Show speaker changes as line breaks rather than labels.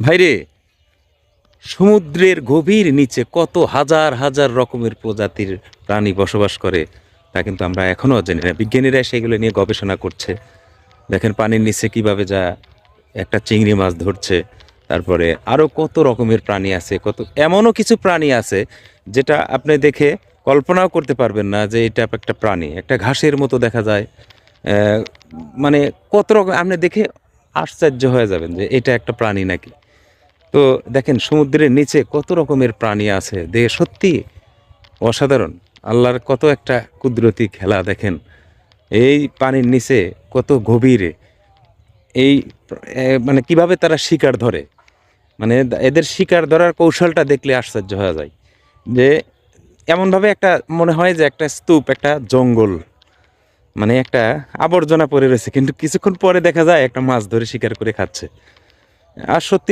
ভাইরে, সমুদ্রের গভীর নিচে কত হাজার হাজার রকমের প্রজাতির প্রাণী বসবাস করে তা কিন্তু আমরা এখনো জানি না। বিজ্ঞানীরা সেগুলো নিয়ে গবেষণা করছে। দেখেন পানির নিচে কিভাবে যা একটা চিংড়ি মাছ ধরছে। তারপরে আরো কত রকমের প্রাণী আছে, কত এমনও কিছু প্রাণী আছে যেটা আপনি দেখে কল্পনাও করতে পারবেন না যে এটা একটা প্রাণী, একটা ঘাসের মতো দেখা যায়। আহ, মানে কত রকম আপনি দেখে আশ্চর্য হয়ে যাবেন যে এটা একটা প্রাণী নাকি। তো দেখেন সমুদ্রের নিচে কত রকমের প্রাণী আছে, দেখে সত্যি অসাধারণ। আল্লাহর কত একটা কুদরতি খেলা দেখেন। এই পানির নিচে কত গভীরে এই মানে কিভাবে তারা শিকার ধরে, মানে এদের শিকার ধরার কৌশলটা দেখলে আশ্চর্য হয়ে যায়। যে এমনভাবে একটা মনে হয় যে একটা স্তূপ, একটা জঙ্গল, মানে একটা আবর্জনা পড়ে রয়েছে, কিন্তু কিছুক্ষণ পরে দেখা যায় একটা মাছ ধরে শিকার করে খাচ্ছে। আর সত্যি